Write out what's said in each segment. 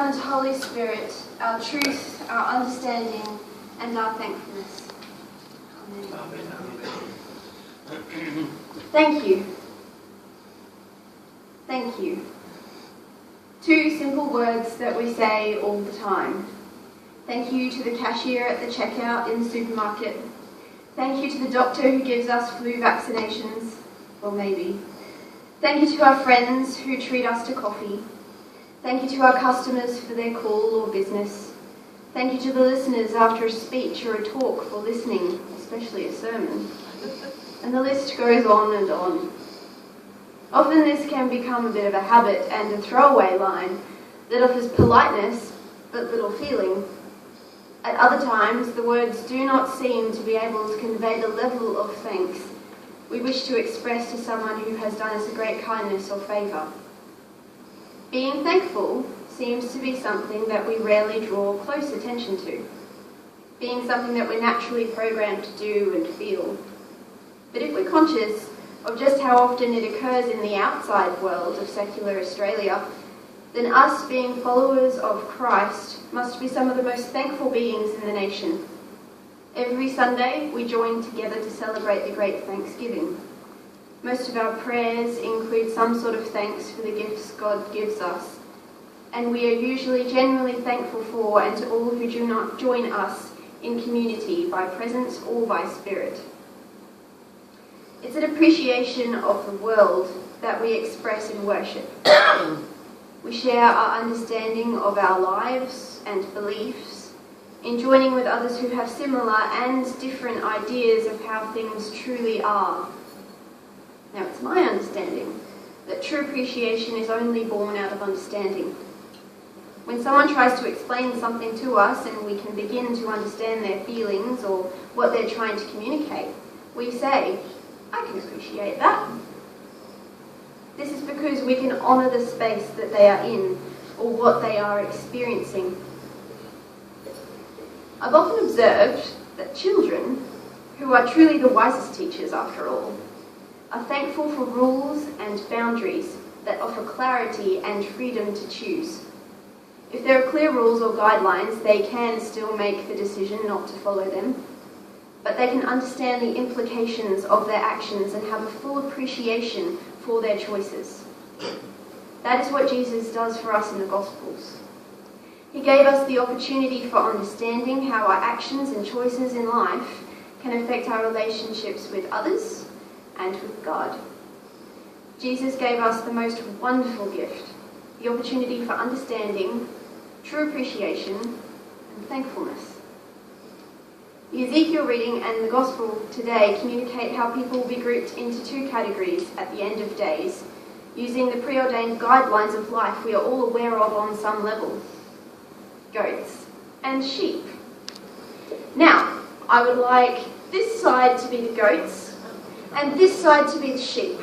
And Holy Spirit, our truth, our understanding, and our thankfulness. Amen. Thank you. Thank you. Two simple words that we say all the time. Thank you to the cashier at the checkout in the supermarket. Thank you to the doctor who gives us flu vaccinations. Or maybe. Thank you to our friends who treat us to coffee. Thank you to our customers for their call or business. Thank you to the listeners after a speech or a talk for listening, especially a sermon. And the list goes on and on. Often this can become a bit of a habit and a throwaway line that offers politeness but little feeling. At other times, the words do not seem to be able to convey the level of thanks we wish to express to someone who has done us a great kindness or favour. Being thankful seems to be something that we rarely draw close attention to, being something that we're naturally programmed to do and feel. But if we're conscious of just how often it occurs in the outside world of secular Australia, then us being followers of Christ must be some of the most thankful beings in the nation. Every Sunday we join together to celebrate the Great Thanksgiving. Most of our prayers include some sort of thanks for the gifts God gives us, and we are usually genuinely thankful for and to all who do not join us in community by presence or by spirit. It's an appreciation of the world that we express in worship. We share our understanding of our lives and beliefs in joining with others who have similar and different ideas of how things truly are. Now, it's my understanding that true appreciation is only born out of understanding. When someone tries to explain something to us and we can begin to understand their feelings or what they're trying to communicate, we say, I can appreciate that. This is because we can honour the space that they are in or what they are experiencing. I've often observed that children, who are truly the wisest teachers after all, are thankful for rules and boundaries that offer clarity and freedom to choose. If there are clear rules or guidelines, they can still make the decision not to follow them, but they can understand the implications of their actions and have a full appreciation for their choices. That is what Jesus does for us in the Gospels. He gave us the opportunity for understanding how our actions and choices in life can affect our relationships with others and with God. Jesus gave us the most wonderful gift, the opportunity for understanding, true appreciation, and thankfulness. The Ezekiel reading and the Gospel today communicate how people will be grouped into two categories at the end of days, using the preordained guidelines of life we are all aware of on some level: goats and sheep. Now, I would like this side to be the goats and this side to be the sheep.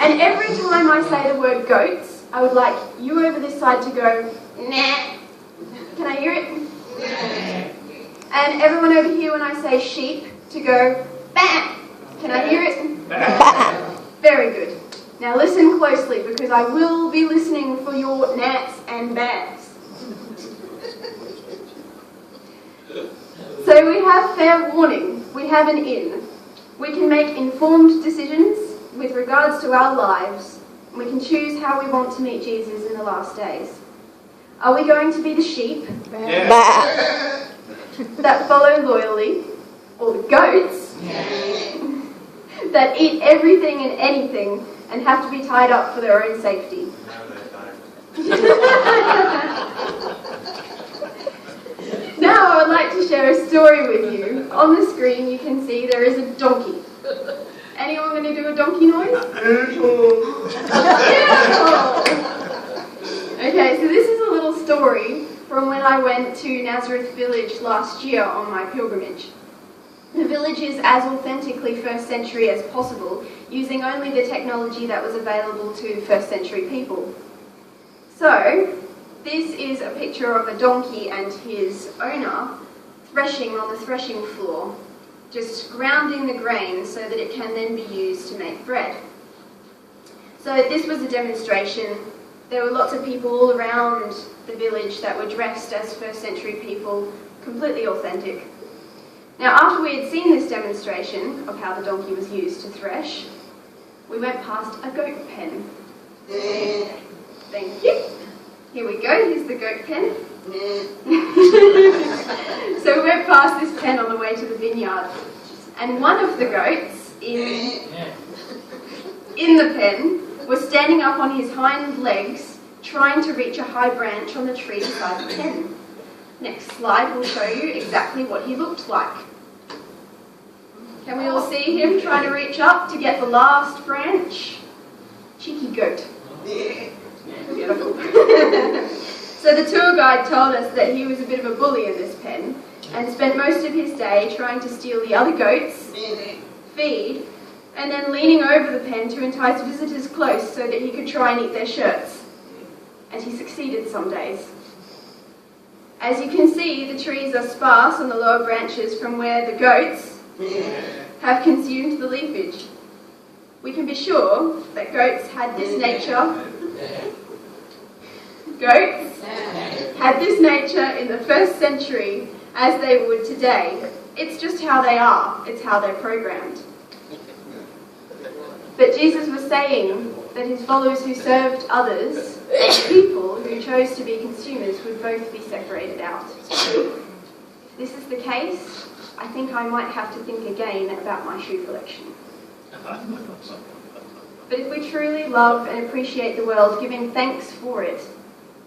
And every time I say the word goats, I would like you over this side to go, nah. Can I hear it? And everyone over here, when I say sheep, to go, bah. Can I hear it? Bah. Very good. Now listen closely, because I will be listening for your gnats and bahs. So we have fair warning. We have an in. We can make informed decisions with regards to our lives. We can choose how we want to meet Jesus in the last days. Are we going to be the sheep that follow loyally, or the goats that eat everything and anything and have to be tied up for their own safety? Now I would like to share a story with you. On the screen you can see there is a donkey. Anyone going to do a donkey noise? Okay, so this is a little story from when I went to Nazareth village last year on my pilgrimage. The village is as authentically first century as possible, using only the technology that was available to first century people. So, this is a picture of a donkey and his owner threshing on the threshing floor, just grounding the grain so that it can then be used to make bread. So this was a demonstration There were lots of people all around the village that were dressed as first century people, completely authentic. Now, after we had seen this demonstration of how the donkey was used to thresh, we went past a goat pen. Thank you. Here we go, here's the goat pen. So we went past this pen on the way to the vineyard, and one of the goats in the pen was standing up on his hind legs, trying to reach a high branch on the tree beside the pen. Next slide will show you exactly what he looked like. Can we all see him trying to reach up to get the last branch? Cheeky goat. Beautiful. So the tour guide told us that he was a bit of a bully in this pen and spent most of his day trying to steal the other goats, feed, and then leaning over the pen to entice visitors close so that he could try and eat their shirts. And he succeeded some days. As you can see, the trees are sparse on the lower branches from where the goats have consumed the leafage. We can be sure that goats had this nature. Goats had this nature in the first century as they would today. It's just how they are. It's how they're programmed. But Jesus was saying that his followers who served others, and people who chose to be consumers, would both be separated out. If this is the case, I think I might have to think again about my shoe collection. But if we truly love and appreciate the world, giving thanks for it,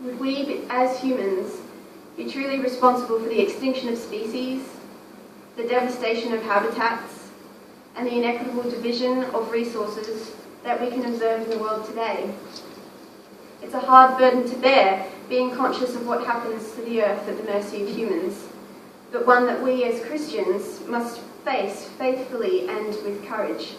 would we, as humans, be truly responsible for the extinction of species, the devastation of habitats, and the inequitable division of resources that we can observe in the world today? It's a hard burden to bear, being conscious of what happens to the earth at the mercy of humans, but one that we as Christians must face faithfully and with courage.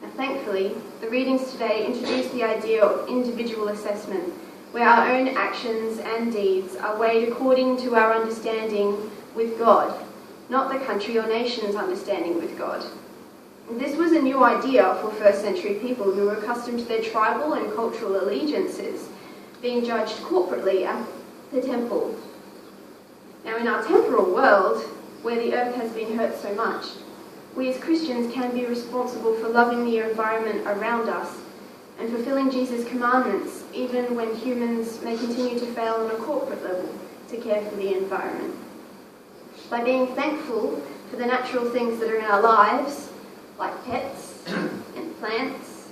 Now, thankfully, the readings today introduce the idea of individual assessment, where our own actions and deeds are weighed according to our understanding with God, not the country or nation's understanding with God. And this was a new idea for first century people who were accustomed to their tribal and cultural allegiances being judged corporately at the temple. Now, in our temporal world, where the earth has been hurt so much, we as Christians can be responsible for loving the environment around us and fulfilling Jesus' commandments, even when humans may continue to fail on a corporate level to care for the environment. By being thankful for the natural things that are in our lives, like pets and plants,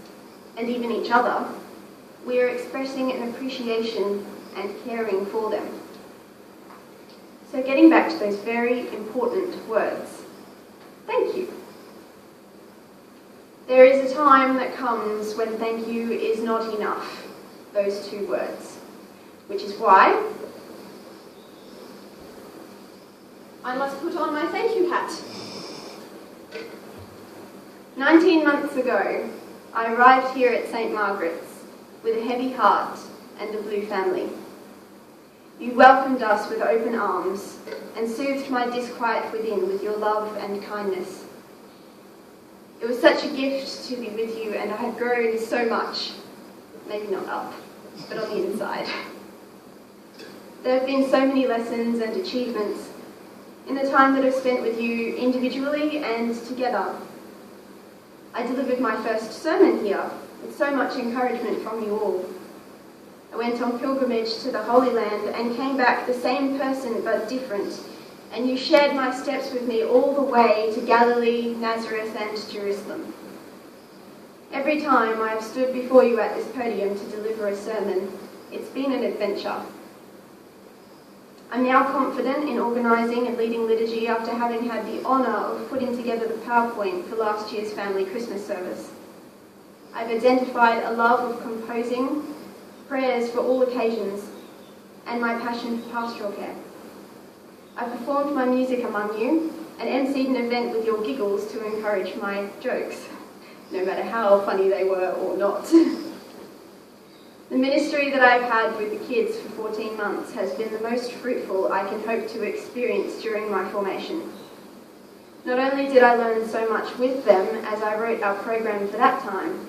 and even each other, we are expressing an appreciation and caring for them. So getting back to those very important words, thank you. There is a time that comes when thank you is not enough, those two words, which is why I must put on my thank you hat. 19 months ago, I arrived here at St. Margarets with a heavy heart and a blue family. You welcomed us with open arms and soothed my disquiet within with your love and kindness. It was such a gift to be with you, and I have grown so much, maybe not up, but on the inside. There have been so many lessons and achievements in the time that I've spent with you individually and together. I delivered my first sermon here with so much encouragement from you all. I went on pilgrimage to the Holy Land and came back the same person but different, and you shared my steps with me all the way to Galilee, Nazareth and Jerusalem. Every time I have stood before you at this podium to deliver a sermon, it's been an adventure. I'm now confident in organising and leading liturgy after having had the honour of putting together the PowerPoint for last year's family Christmas service. I've identified a love of composing prayers for all occasions and my passion for pastoral care. I performed my music among you and emceed an event with your giggles to encourage my jokes, no matter how funny they were or not. The ministry that I've had with the kids for 14 months has been the most fruitful I can hope to experience during my formation. Not only did I learn so much with them as I wrote our program for that time,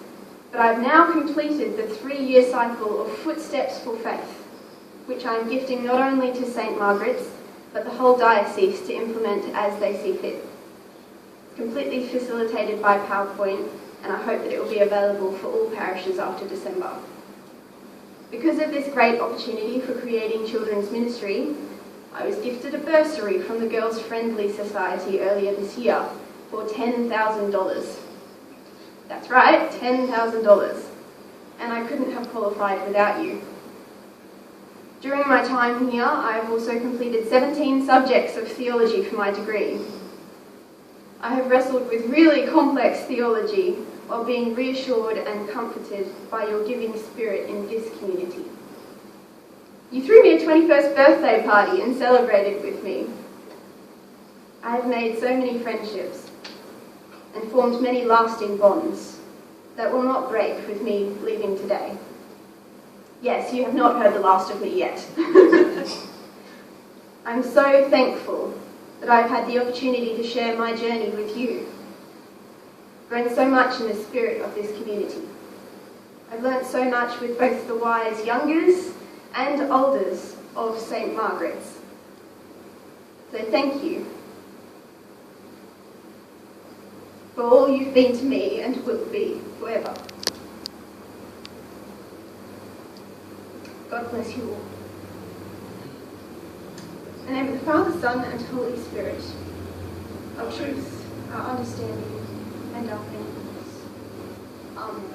But I've now completed the 3-year cycle of Footsteps for Faith, which I'm gifting not only to St. Margaret's, but the whole diocese to implement as they see fit. Completely facilitated by PowerPoint, and I hope that it will be available for all parishes after December. Because of this great opportunity for creating children's ministry, I was gifted a bursary from the Girls Friendly Society earlier this year for $10,000. That's right, $10,000. And I couldn't have qualified without you. During my time here, I have also completed 17 subjects of theology for my degree. I have wrestled with really complex theology while being reassured and comforted by your giving spirit in this community. You threw me a 21st birthday party and celebrated with me. I have made so many friendships and formed many lasting bonds that will not break with me leaving today. Yes, you have not heard the last of me yet. I'm so thankful that I've had the opportunity to share my journey with you. Grown so much in the spirit of this community. I've learnt so much with both the wise youngers and olders of St. Margaret's. So thank you for all you've been to me and will be forever. God bless you all. In the name of the Father, Son, and Holy Spirit, our truth, our understanding, and our thankfulness. Amen.